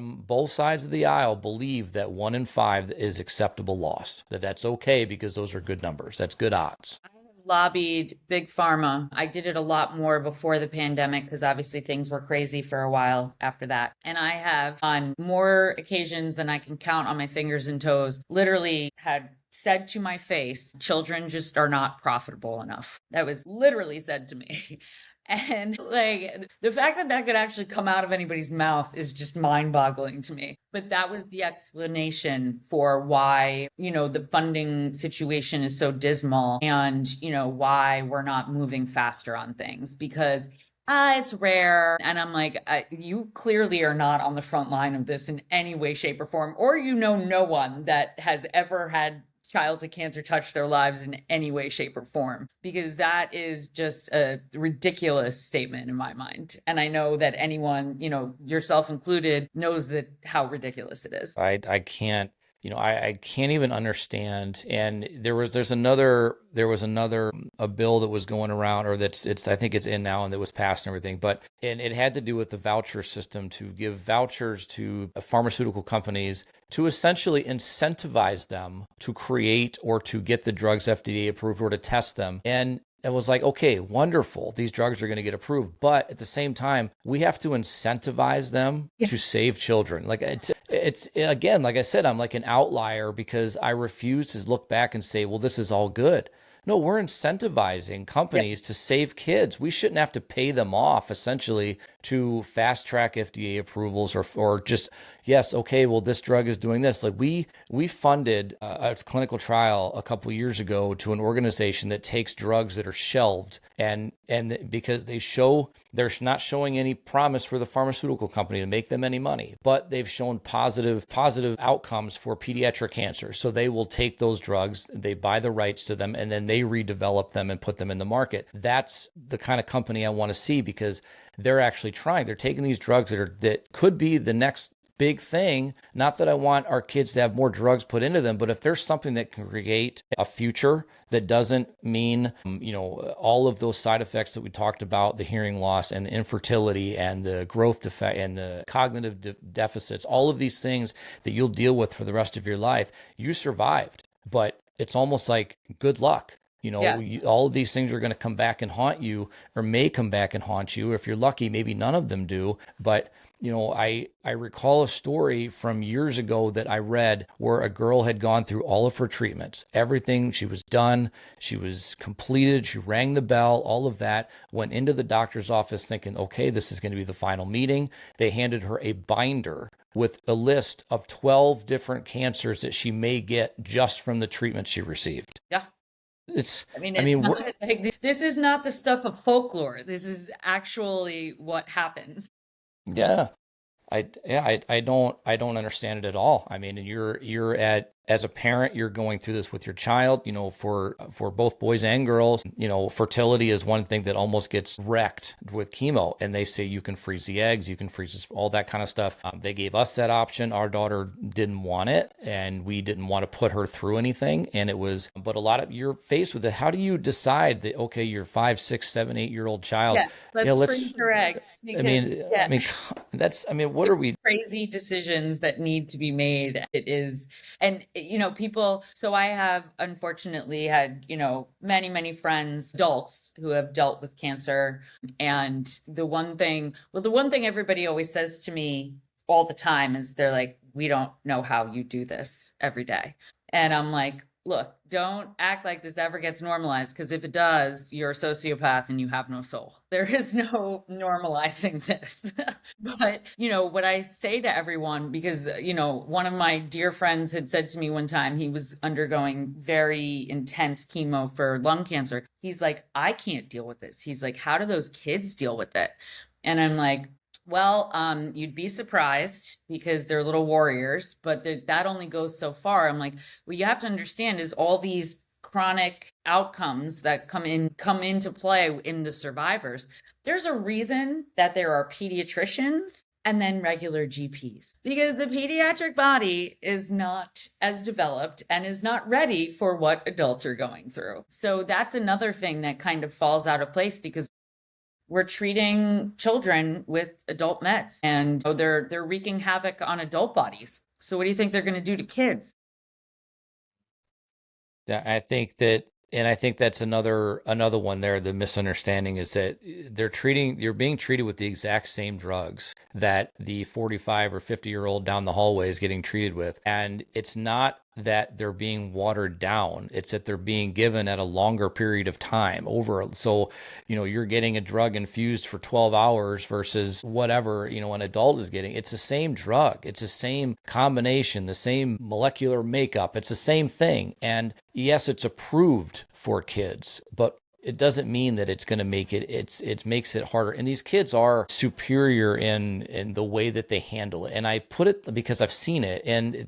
from both sides of the aisle believe that 1 in 5 is acceptable loss, that's okay because those are good numbers. That's good odds. Lobbied big pharma. I did it a lot more before the pandemic because obviously things were crazy for a while after that. And I have, on more occasions than I can count on my fingers and toes, literally had said to my face, children just are not profitable enough. That was literally said to me. And like the fact that that could actually come out of anybody's mouth is just mind boggling to me. But that was the explanation for why, the funding situation is so dismal and, why we're not moving faster on things because it's rare. And I'm like, you clearly are not on the front line of this in any way, shape, or form, or no one that has ever had child to cancer touch their lives in any way, shape, or form, because that is just a ridiculous statement in my mind. And I know that anyone, yourself included, knows that how ridiculous it is. I can't, I can't even understand. And there was another a bill that was going around, or I think it's in now and that was passed and everything, and it had to do with the voucher system to give vouchers to pharmaceutical companies to essentially incentivize them to create or to get the drugs FDA approved or to test them. And it was like, okay, wonderful. These drugs are going to get approved. But at the same time, we have to incentivize them to save children. Like it's again, like I said, I'm like an outlier because I refuse to look back and say, well, this is all good. No, we're incentivizing companies to save kids. We shouldn't have to pay them off essentially to fast track FDA approvals or just, yes, okay, well, this drug is doing this. Like we funded a clinical trial a couple of years ago to an organization that takes drugs that are shelved and because they're not showing any promise for the pharmaceutical company to make them any money, but they've shown positive outcomes for pediatric cancer. So they will take those drugs, they buy the rights to them, and then they redevelop them and put them in the market. That's the kind of company I want to see because they're actually trying. They're taking these drugs that could be the next big thing. Not that I want our kids to have more drugs put into them, but if there's something that can create a future that doesn't mean, all of those side effects that we talked about, the hearing loss and the infertility and the growth defect and the cognitive deficits, all of these things that you'll deal with for the rest of your life, you survived. But it's almost like good luck. All of these things are going to come back and haunt you or may come back and haunt you. If you're lucky, maybe none of them do. But, I recall a story from years ago that I read where a girl had gone through all of her treatments, everything. She was done. She was completed. She rang the bell, all of that, went into the doctor's office thinking, okay, this is going to be the final meeting. They handed her a binder with a list of 12 different cancers that she may get just from the treatment she received. Yeah. It's not, like, this is not the stuff of folklore. This is actually what happens. Yeah. I don't understand it at all. I mean, you're as a parent, you're going through this with your child, for both boys and girls. Fertility is one thing that almost gets wrecked with chemo. And they say you can freeze the eggs, you can freeze this, all that kind of stuff. They gave us that option. Our daughter didn't want it, and we didn't want to put her through anything. And but you're faced with it. How do you decide that, okay, your 5, 6, 7, 8-year-old child, let's freeze her eggs. Because, what are we? Crazy decisions that need to be made. It is, and people. So I have unfortunately had, many friends, adults who have dealt with cancer. And the one thing everybody always says to me all the time is they're like, we don't know how you do this every day. And I'm like, look, don't act like this ever gets normalized, because if it does, you're a sociopath and you have no soul. There is no normalizing this. But, what I say to everyone, because, one of my dear friends had said to me one time, he was undergoing very intense chemo for lung cancer. He's like, I can't deal with this. He's like, how do those kids deal with it? And I'm like, well, you'd be surprised because they're little warriors, but that only goes so far. I'm like, what you have to understand is all these chronic outcomes that come into play in the survivors. There's a reason that there are pediatricians and then regular GPs, because the pediatric body is not as developed and is not ready for what adults are going through. So that's another thing that kind of falls out of place, because we're treating children with adult meds, and so they're wreaking havoc on adult bodies. So what do you think they're going to do to kids? Yeah, I think that, and I think that's another one there. The misunderstanding is that you're being treated with the exact same drugs that the 45 or 50-year-old down the hallway is getting treated with. And it's not that they're being watered down. It's that they're being given at a longer period of time over. So, you're getting a drug infused for 12 hours versus whatever, an adult is getting. It's the same drug. It's the same combination, the same molecular makeup. It's the same thing. And yes, it's approved for kids, but it doesn't mean that it's going to make it makes it harder. And these kids are superior in the way that they handle it. And I put it because I've seen it, and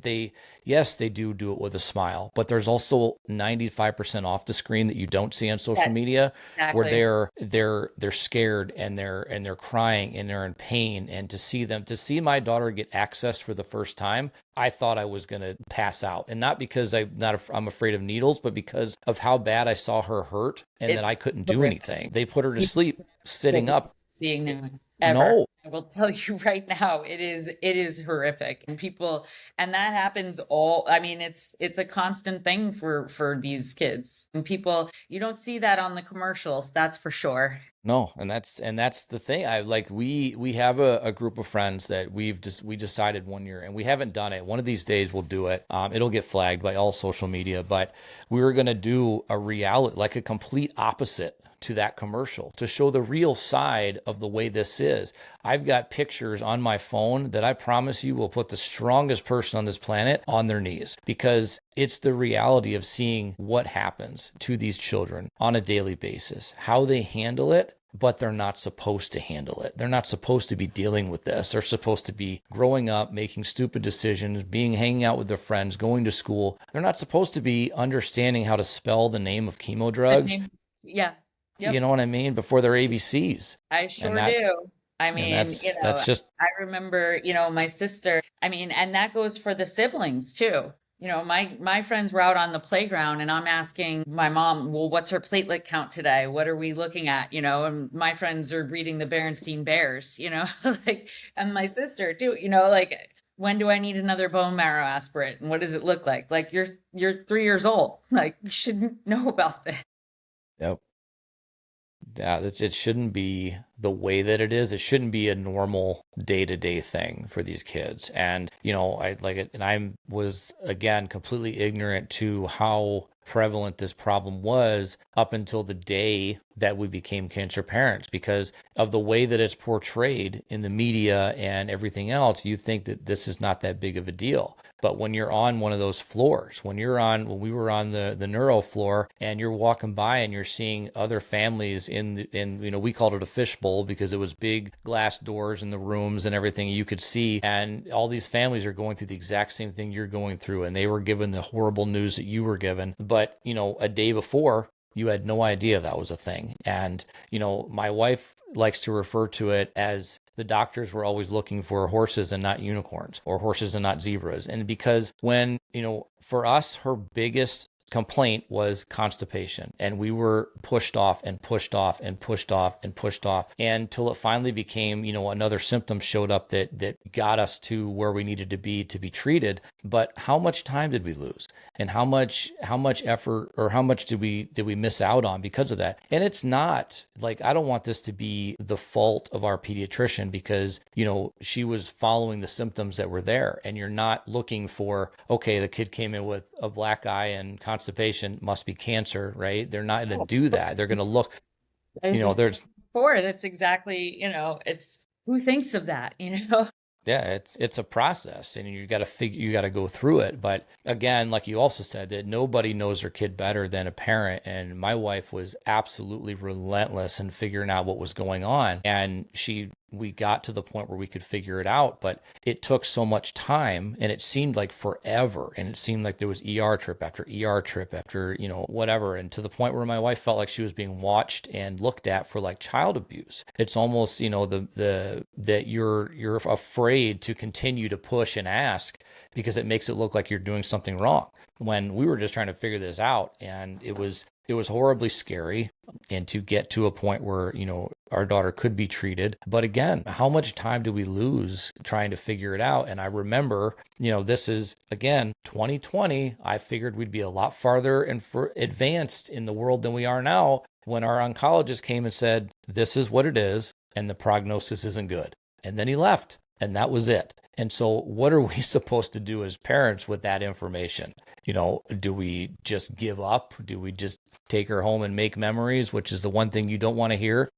yes, they do it with a smile, but there's also 95% off the screen that you don't see on social Yes, media, where exactly. they're scared and they're crying and they're in pain. And to see my daughter get accessed for the first time, I thought I was going to pass out. And not because I'm afraid of needles, but because of how bad I saw her hurt and that I It's couldn't do horrific. anything. They put her to You sleep sitting get up. used to seeing them ever. No, I will tell you right now, it is horrific. And people, and that happens all, I mean, it's a constant thing for these kids. And people, you don't see that on the commercials, that's for sure. no. And that's the thing. We have a group of friends that we decided one year, and we haven't done it. One of these days we'll do it. It'll get flagged by all social media, but we were going to do a reality, like a complete opposite to that commercial, to show the real side of the way this is. I've got pictures on my phone that I promise you will put the strongest person on this planet on their knees, because it's the reality of seeing what happens to these children on a daily basis, how they handle it. But they're not supposed to handle it. They're not supposed to be dealing with this. They're supposed to be growing up, making stupid decisions, hanging out with their friends, going to school. They're not supposed to be understanding how to spell the name of chemo I drugs. mean, yeah, You yep. know what I mean? Before their ABCs. I And sure that's do. I and mean, that's just I remember, my sister, I mean, and that goes for the siblings too. My friends were out on the playground and I'm asking my mom, well, what's her platelet count today? What are we looking at? And my friends are reading the Berenstain Bears, like, and my sister too, like, when do I need another bone marrow aspirate? And what does it look like? Like, you're 3 years old. Like, you shouldn't know about this. yep. Yeah, it shouldn't be the way that it is. It shouldn't be a normal day-to-day thing for these kids. And, I like it. And I was, again, completely ignorant to how prevalent this problem was up until the day that we became cancer parents, because of the way that it's portrayed in the media and everything else. You think that this is not that big of a deal. But when you're on one of those floors, when we were on the neuro floor, and you're walking by and you're seeing other families we called it a fishbowl because it was big glass doors in the rooms and everything you could see. And all these families are going through the exact same thing you're going through. And they were given the horrible news that you were given. But, a day before, you had no idea that was a thing. And, my wife likes to refer to it as the doctors were always looking for horses and not unicorns, or horses and not zebras. And because when, for us, her biggest complaint was constipation, and we were pushed off and pushed off and pushed off and pushed off, and till it finally became, another symptom showed up that got us to where we needed to be treated. But how much time did we lose, and how much effort, or how much did we miss out on because of that? And it's not like, I don't want this to be the fault of our pediatrician, because she was following the symptoms that were there. And you're not looking for, okay, the kid came in with a black eye and constipation, must be cancer, right? They're not going to do that. They're going to look, I was there's before, that's exactly, it's who thinks of that? yeah, it's a process, and you got to go through it. But again, like you also said, that nobody knows their kid better than a parent. And my wife was absolutely relentless in figuring out what was going on. And we got to the point where we could figure it out, but it took so much time, and it seemed like forever. And it seemed like there was ER trip after ER trip after, whatever. And to the point where my wife felt like she was being watched and looked at for like child abuse. It's almost, that you're afraid to continue to push and ask, because it makes it look like you're doing something wrong, when we were just trying to figure this out. And it was it was horribly scary, and to get to a point where, our daughter could be treated. But again, how much time do we lose trying to figure it out? And I remember, this is again 2020. I figured we'd be a lot farther and advanced in the world than we are now, when our oncologist came and said, this is what it is, and the prognosis isn't good. And then he left, and that was it. And so what are we supposed to do as parents with that information? Do we just give up? Do we just take her home and make memories, which is the one thing you don't want to hear?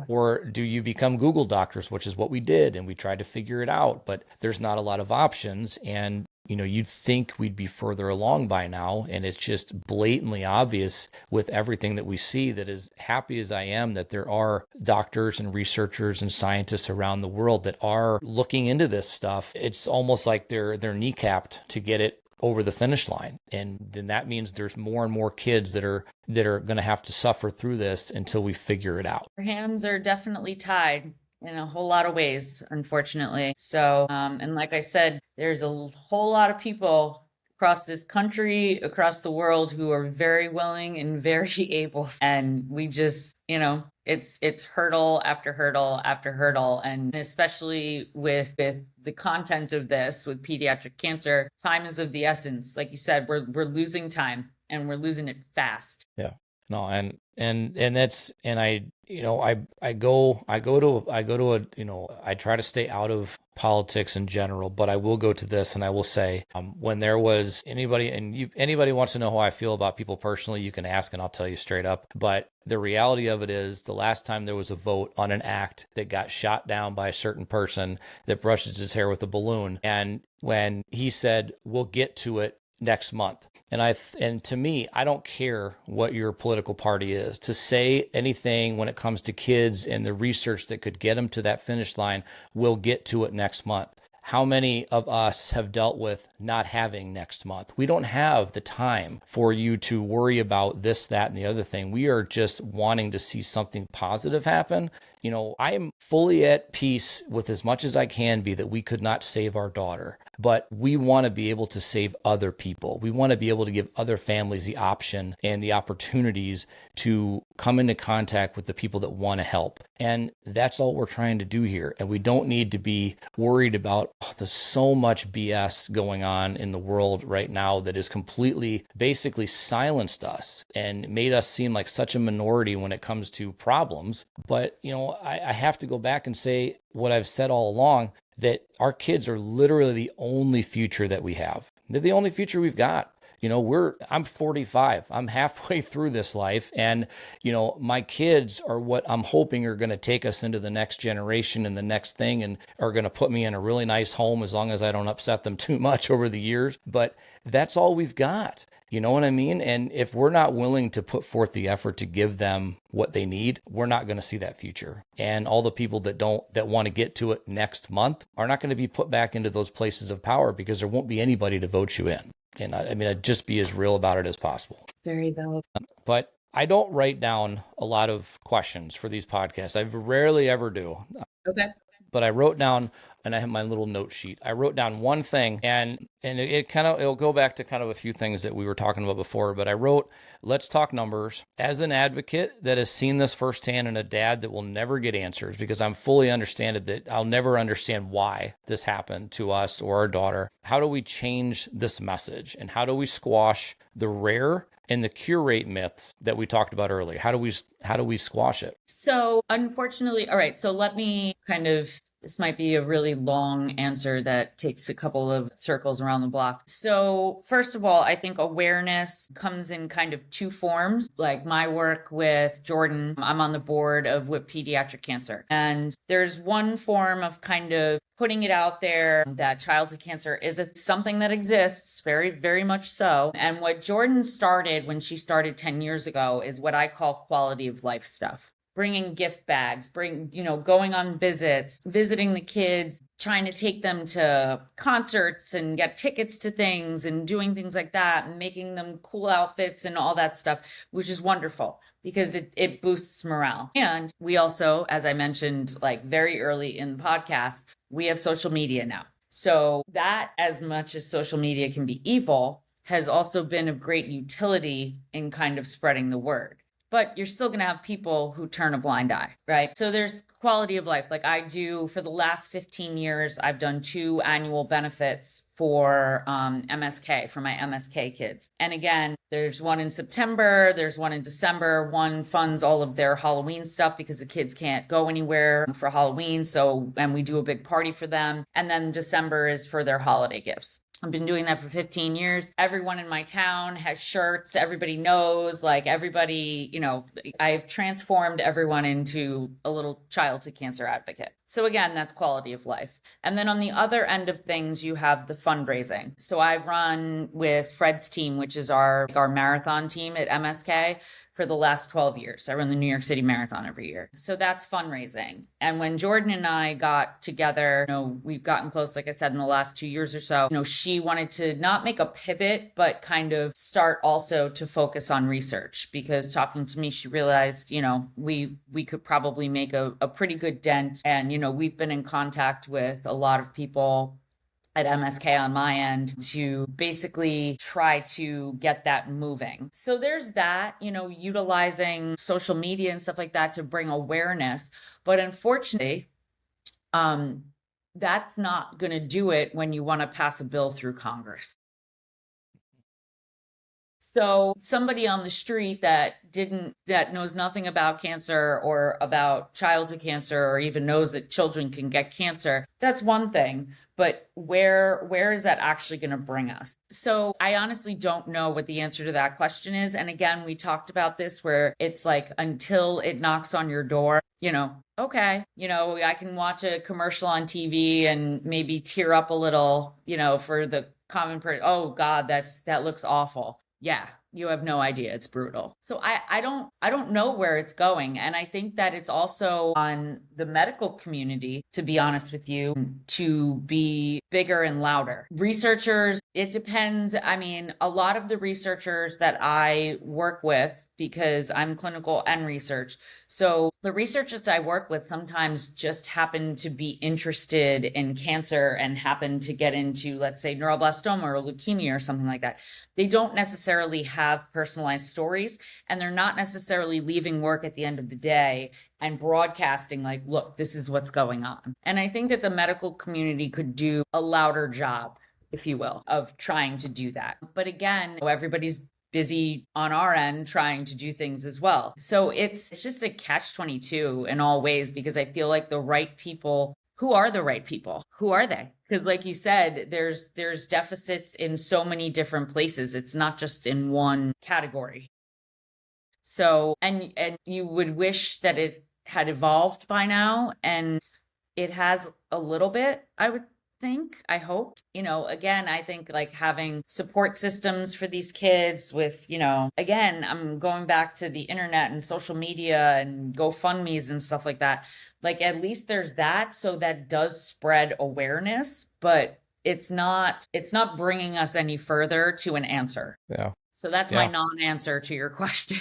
Or do you become Google doctors, which is what we did, and we tried to figure it out, but there's not a lot of options. And you'd think we'd be further along by now, and it's just blatantly obvious with everything that we see, that as happy as I am that there are doctors and researchers and scientists around the world that are looking into this stuff, it's almost like they're kneecapped to get it over the finish line. And then that means there's more and more kids that are going to have to suffer through this until we figure it out. Our hands are definitely tied in a whole lot of ways, unfortunately. So, and like I said, there's a whole lot of people across this country, across the world, who are very willing and very able. And we just, it's hurdle after hurdle after hurdle. And especially with the content of this, with pediatric cancer, time is of the essence. Like you said, we're losing time, and we're losing it fast. Yeah. No, and that's, and I go to I try to stay out of politics in general, but I will go to this, and I will say, when there was anybody wants to know how I feel about people personally, you can ask, and I'll tell you straight up. But the reality of it is, the last time there was a vote on an act that got shot down by a certain person that brushes his hair with a balloon, and when he said, we'll get to it next month. And to me, I don't care what your political party is. To say anything when it comes to kids and the research that could get them to that finish line, we'll get to it next month. How many of us have dealt with not having next month? We don't have the time for you to worry about this, that, and the other thing. We are just wanting to see something positive happen. I am fully at peace with as much as I can be that we could not save our daughter, but we want to be able to save other people. We want to be able to give other families the option and the opportunities to come into contact with the people that want to help. And that's all we're trying to do here. And we don't need to be worried about there's so much BS going on in the world right now that has completely basically silenced us and made us seem like such a minority when it comes to problems. But, I have to go back and say what I've said all along, that our kids are literally the only future that we have. They're the only future we've got. I'm 45. I'm halfway through this life. And, my kids are what I'm hoping are going to take us into the next generation and the next thing, and are going to put me in a really nice home, as long as I don't upset them too much over the years. But that's all we've got. You know what I mean? And if we're not willing to put forth the effort to give them what they need, we're not going to see that future. And all the people that want to get to it next month are not going to be put back into those places of power, because there won't be anybody to vote you in. And I'd just be as real about it as possible. Very valid. But I don't write down a lot of questions for these podcasts. I rarely ever do. Okay. But I wrote down, and I have my little note sheet. I wrote down one thing, and it'll go back to kind of a few things that we were talking about before. But I wrote, let's talk numbers. As an advocate that has seen this firsthand, and a dad that will never get answers, because I'm fully understanding that I'll never understand why this happened to us or our daughter. How do we change this message, and how do we squash the rare and the cure rate myths that we talked about earlier? How do we squash it? So unfortunately, all right, so let me this might be a really long answer that takes a couple of circles around the block. So first of all, I think awareness comes in kind of two forms. Like my work with Jordan, I'm on the board of WHIP Pediatric Cancer. And there's one form of kind of putting it out there that childhood cancer is something that exists, very, very much so. And what Jordan started when she started 10 years ago is what I call quality of life stuff. Bringing gift bags, going on visits, visiting the kids, trying to take them to concerts and get tickets to things and doing things like that, and making them cool outfits and all that stuff, which is wonderful because it boosts morale. And we also, as I mentioned, like very early in the podcast, we have social media now. So that, as much as social media can be evil, has also been of great utility in kind of spreading the word. But you're still going to have people who turn a blind eye, right? So there's quality of life. Like I do for the last 15 years, I've done 2 annual benefits for MSK, for my MSK kids. And again, there's one in September, there's one in December. One funds all of their Halloween stuff because the kids can't go anywhere for Halloween. So, and we do a big party for them. And then December is for their holiday gifts. I've been doing that for 15 years. Everyone in my town has shirts. Everybody knows, like everybody, I've transformed everyone into a little childhood cancer advocate. So again, that's quality of life. And then on the other end of things, you have the fundraising. So I've run with Fred's team, which is our marathon team at MSK for the last 12 years. I run the New York City Marathon every year. So that's fundraising. And when Jordan and I got together, we've gotten close, like I said, in the last 2 years or so, she wanted to not make a pivot, but kind of start also to focus on research, because talking to me, she realized, we could probably make a pretty good dent. And, we've been in contact with a lot of people at MSK on my end to basically try to get that moving. So there's that, utilizing social media and stuff like that to bring awareness. But unfortunately, that's not going to do it when you want to pass a bill through Congress. So somebody on the street that knows nothing about cancer or about childhood cancer, or even knows that children can get cancer, that's one thing. But where is that actually going to bring us? So I honestly don't know what the answer to that question is. And again, we talked about this where it's like, until it knocks on your door, okay, I can watch a commercial on TV and maybe tear up a little, for the common person. Oh God, that looks awful. Yeah, you have no idea. It's brutal. So I don't know where it's going. And I think that it's also on the medical community, to be honest with you, to be bigger and louder. Researchers, it depends. I mean, a lot of the researchers that I work with, because I'm clinical and research. So the researchers I work with sometimes just happen to be interested in cancer and happen to get into, let's say, neuroblastoma or leukemia or something like that. They don't necessarily have personalized stories, and they're not necessarily leaving work at the end of the day and broadcasting like, look, this is what's going on. And I think that the medical community could do a louder job, if you will, of trying to do that. But again, everybody's busy on our end trying to do things as well. So it's just a catch-22 in all ways, because I feel like the right people, who are the right people? Who are they? Because like you said, there's deficits in so many different places. It's not just in one category. So, and you would wish that it had evolved by now, and it has a little bit, I would think, I hope. Again, I think like having support systems for these kids with, again, I'm going back to the internet and social media and GoFundMe's and stuff like that. Like at least there's that, so that does spread awareness, but it's not bringing us any further to an answer. Yeah. So that's my non-answer to your question.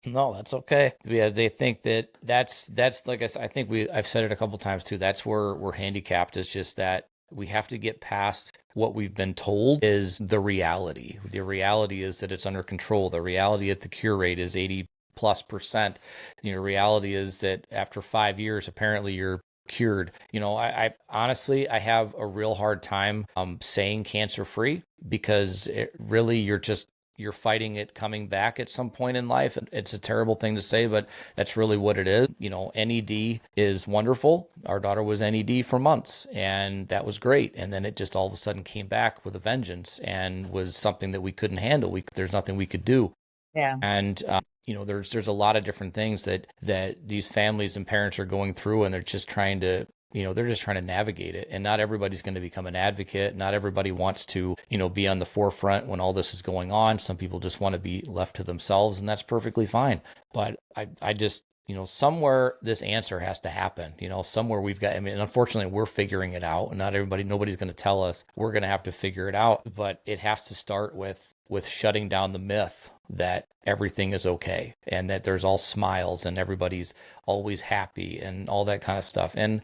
No, that's okay. Yeah, they think that's like I think I've said it a couple times too. That's where we're handicapped, is just that we have to get past what we've been told is the reality. The reality is that it's under control. The reality that the cure rate is 80+%. The reality is that after 5 years, apparently you're cured. I honestly, I have a real hard time saying cancer free, because it really, you're fighting it coming back at some point in life. It's a terrible thing to say, but that's really what it is. NED is wonderful. Our daughter was NED for months, and that was great. And then it just all of a sudden came back with a vengeance and was something that we couldn't handle. There's nothing we could do. Yeah. And, there's a lot of different things that these families and parents are going through, and they're just trying to navigate it. And not everybody's going to become an advocate. Not everybody wants to, be on the forefront when all this is going on. Some people just want to be left to themselves, and that's perfectly fine. But I just, somewhere this answer has to happen. Somewhere we've got, unfortunately we're figuring it out. Nobody's going to tell us. We're going to have to figure it out. But it has to start with shutting down the myth that everything is okay and that there's all smiles and everybody's always happy and all that kind of stuff. And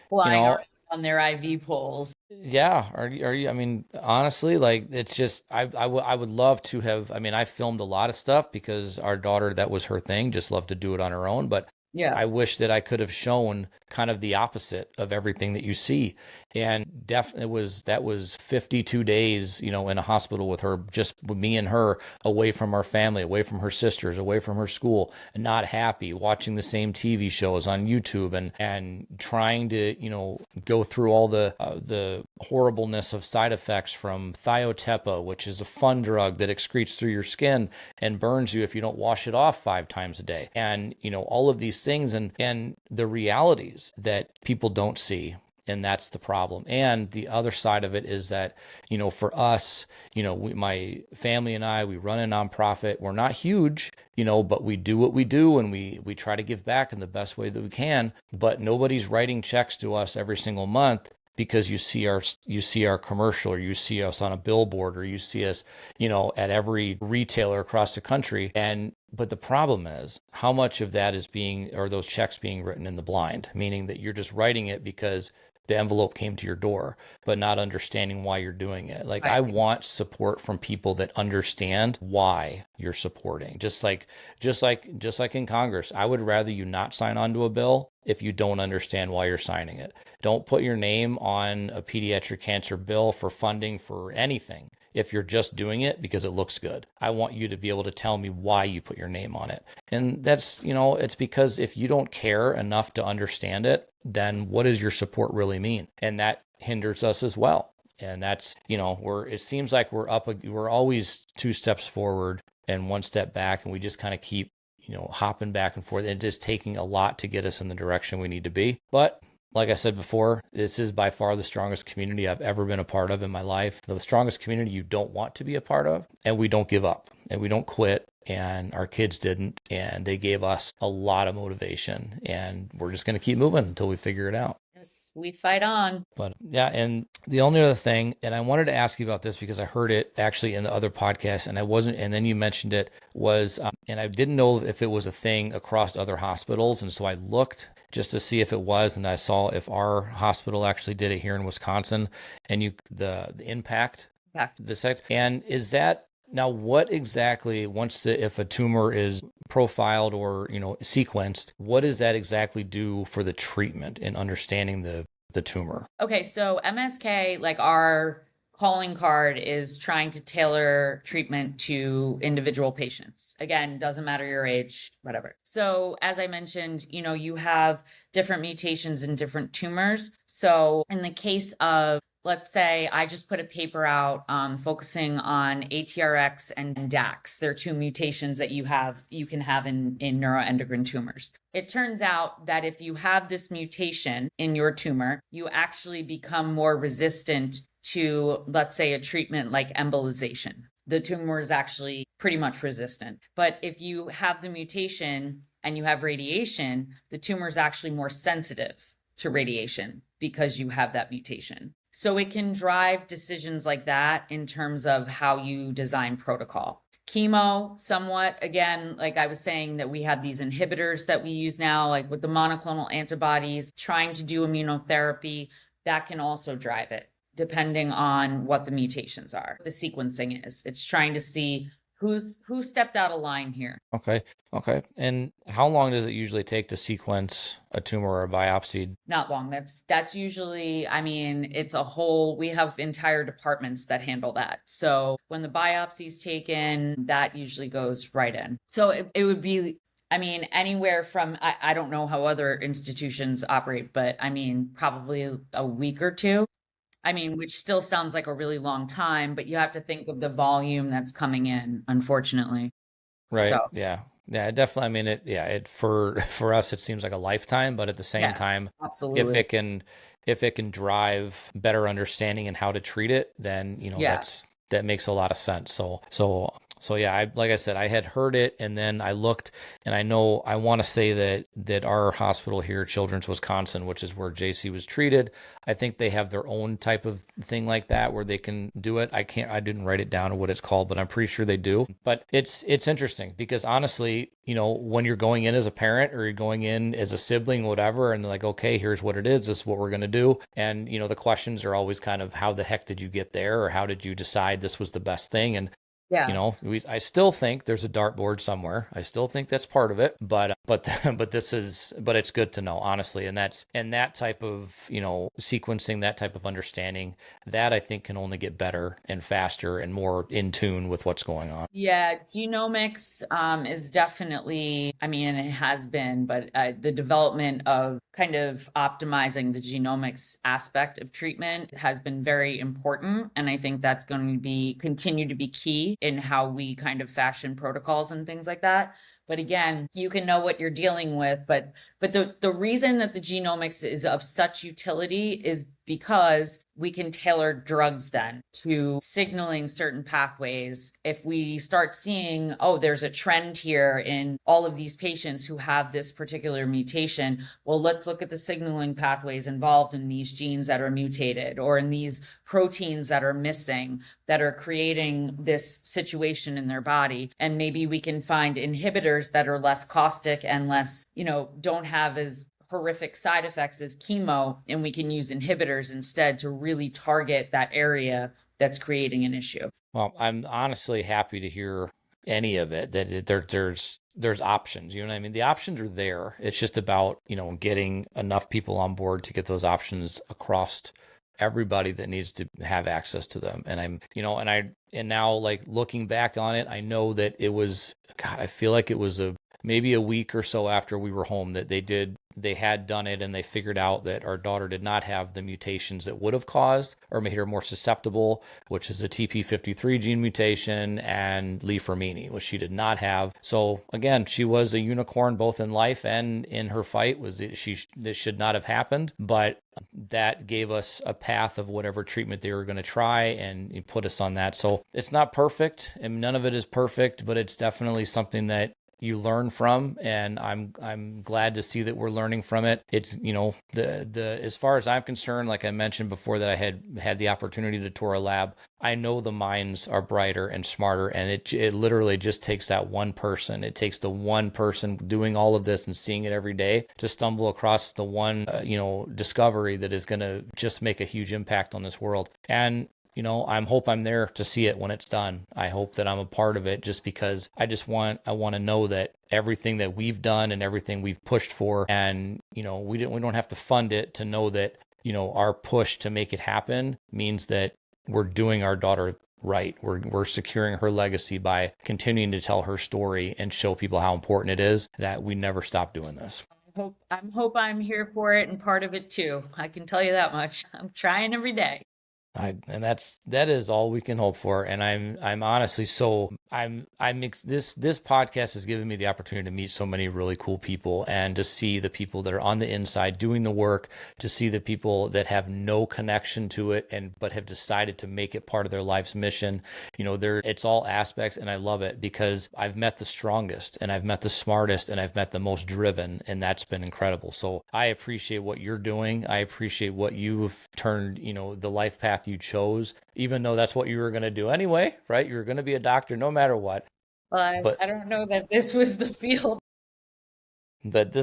flying around on their IV poles. Yeah. Are you, I mean, honestly, like it's just, I would love to have, I mean, I filmed a lot of stuff because our daughter, that was her thing, just loved to do it on her own. But Yeah. I wish that I could have shown kind of the opposite of everything that you see. And definitely that was 52 days, in a hospital with her, just with me and her, away from our family, away from her sisters, away from her school, and not happy, watching the same TV shows on YouTube, and trying to, go through all the horribleness of side effects from thiotepa, which is a fun drug that excretes through your skin and burns you if you don't wash it off 5 times a day. And, all of these things, and the realities that people don't see. And that's the problem. And the other side of it is that, for us, my family and I, we run a nonprofit. We're not huge, but we do what we do, and we try to give back in the best way that we can. But nobody's writing checks to us every single month because you see our commercial, or you see us on a billboard, or you see us, at every retailer across the country. But the problem is how much of that is or those checks being written in the blind, meaning that you're just writing it because the envelope came to your door, but not understanding why you're doing it. Like, I Right. want support from people that understand why you're supporting. Just like in Congress, I would rather you not sign on to a bill if you don't understand why you're signing it. Don't put your name on a pediatric cancer bill for funding for anything if you're just doing it because it looks good. I want you to be able to tell me why you put your name on it. And that's, it's because if you don't care enough to understand it, then what does your support really mean? And that hinders us as well. And that's, it seems like we're always 2 steps forward and 1 step back, and we just kind of keep, hopping back and forth, and just taking a lot to get us in the direction we need to be. But like I said before, this is by far the strongest community I've ever been a part of in my life. The strongest community you don't want to be a part of. And we don't give up, and we don't quit. And our kids didn't. And they gave us a lot of motivation. And we're just going to keep moving until we figure it out. Yes, we fight on. But yeah, and the only other thing, and I wanted to ask you about this because I heard it actually in the other podcast, and then you mentioned it, was, and I didn't know if it was a thing across other hospitals. And so I looked just to see if it was, and I saw if our hospital actually did it here in Wisconsin, and the impact, Yeah. the sex, and is that now what exactly, if a tumor is profiled or, sequenced, what does that exactly do for the treatment and understanding the tumor? Okay, so MSK, like our calling card, is trying to tailor treatment to individual patients. Again, doesn't matter your age, whatever. So as I mentioned, you have different mutations in different tumors. So in the case of, let's say I just put a paper out focusing on ATRX and DAX. They're 2 mutations that you can have in neuroendocrine tumors. It turns out that if you have this mutation in your tumor, you actually become more resistant to, let's say, a treatment like embolization. The tumor is actually pretty much resistant. But if you have the mutation and you have radiation, the tumor is actually more sensitive to radiation because you have that mutation. So it can drive decisions like that in terms of how you design protocol. Chemo, somewhat, again, like I was saying, that we have these inhibitors that we use now, like with the monoclonal antibodies, trying to do immunotherapy, that can also drive it, depending on what the mutations are. The sequencing it's trying to see who stepped out of line here. Okay. And how long does it usually take to sequence a tumor or a biopsy? Not long. That's usually, I mean, we have entire departments that handle that. So when the biopsy's taken, that usually goes right in. So it would be, I mean, anywhere from, I don't know how other institutions operate, but I mean, probably a week or 2. I mean, which still sounds like a really long time, but you have to think of the volume that's coming in, unfortunately. So, Right. Yeah. Yeah, definitely. I mean, for us, it seems like a lifetime, but at the same yeah, time, if absolutely. it can drive better understanding and how to treat it, then, Yeah. that makes a lot of sense. So So yeah, like I said, I had heard it, and then I looked, and I want to say that our hospital here, Children's Wisconsin, which is where JC was treated, I think they have their own type of thing like that where they can do it. I didn't write it down what it's called, but I'm pretty sure they do. But it's interesting because honestly, when you're going in as a parent or you're going in as a sibling, whatever, and they're like, okay, here's what it is. This is what we're going to do. And, the questions are always kind of how the heck did you get there? Or how did you decide this was the best thing? And Yeah. I still think there's a dartboard somewhere. I still think that's part of it, but but it's good to know, honestly. And that type of, sequencing, that type of understanding, that I think can only get better and faster and more in tune with what's going on. Yeah, genomics is definitely, I mean, it has been, but the development of kind of optimizing the genomics aspect of treatment has been very important. And I think that's going to continue to be key in how we kind of fashion protocols and things like that. But again, you can know what you're dealing with, but the reason that the genomics is of such utility is because we can tailor drugs then to signaling certain pathways. If we start seeing, oh, there's a trend here in all of these patients who have this particular mutation, well, let's look at the signaling pathways involved in these genes that are mutated or in these proteins that are missing that are creating this situation in their body. And maybe we can find inhibitors that are less caustic and less, don't have as horrific side effects as chemo, and we can use inhibitors instead to really target that area that's creating an issue. Well, I'm honestly happy to hear any of it, that there's options. You know what I mean? The options are there. It's just about, getting enough people on board to get those options across everybody that needs to have access to them. And and now, like, looking back on it, I know that it was, God, I feel like it was maybe a week or so after we were home that they had done it, and they figured out that our daughter did not have the mutations that would have caused or made her more susceptible, which is a TP53 gene mutation and Li-Fermini, which she did not have. So again, she was a unicorn both in life and in her fight. This should not have happened, but that gave us a path of whatever treatment they were going to try and put us on that. So it's not perfect, and none of it is perfect, but it's definitely something that you learn from, and I'm glad to see that we're learning from it. It's, the as far as I'm concerned, like I mentioned before, that I had the opportunity to tour a lab, I know the minds are brighter and smarter, and it literally just takes that one person. It takes the one person doing all of this and seeing it every day to stumble across the one discovery that is going to just make a huge impact on this world. And I'm there to see it when it's done. I hope that I'm a part of it, just because I want to know that everything that we've done and everything we've pushed for, and we don't have to fund it to know that our push to make it happen means that we're doing our daughter right. We're securing her legacy by continuing to tell her story and show people how important it is that we never stop doing this. I'm here for it and part of it too. I can tell you that much. I'm trying every day. And that is all we can hope for. And I'm honestly this podcast has given me the opportunity to meet so many really cool people, and to see the people that are on the inside doing the work, to see the people that have no connection to it but have decided to make it part of their life's mission. It's all aspects, and I love it because I've met the strongest, and I've met the smartest, and I've met the most driven, and that's been incredible. So I appreciate what you're doing. I appreciate what you've turned, the life path you chose, even though that's what you were going to do anyway, right? You were going to be a doctor no matter what. But I don't know that this was the field. But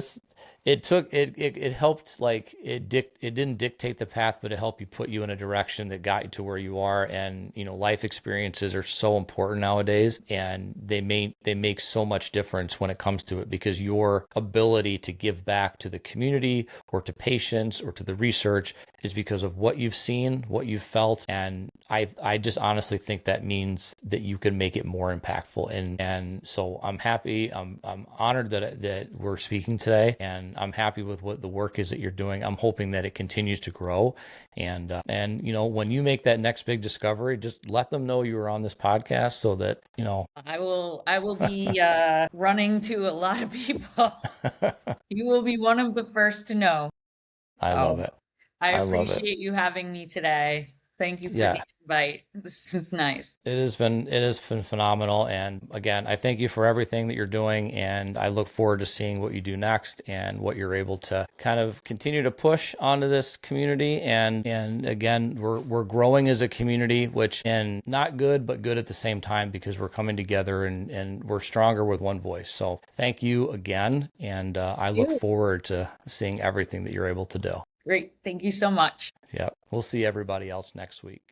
it helped, like it didn't dictate the path, but it helped put you in a direction that got you to where you are. And life experiences are so important nowadays, and they make so much difference when it comes to it, because your ability to give back to the community or to patients or to the research is because of what you've seen, what you've felt. And I just honestly think that means that you can make it more impactful. And so I'm happy. I'm honored that we're speaking today, and I'm happy with what the work is that you're doing. I'm hoping that it continues to grow. And when you make that next big discovery, just let them know you were on this podcast, so that, I will be running to a lot of people. You will be one of the first to know. I love it. I I love it. appreciate you having me today. Thank you for Yeah, the invite. This is nice. it has been phenomenal. And again, I thank you for everything that you're doing. And I look forward to seeing what you do next and what you're able to kind of continue to push onto this community. And again, we're growing as a community, which and not good, but good at the same time because we're coming together and we're stronger with one voice. So thank you again. And I look forward to seeing everything that you're able to do. Great. Thank you so much. Yeah, we'll see everybody else next week.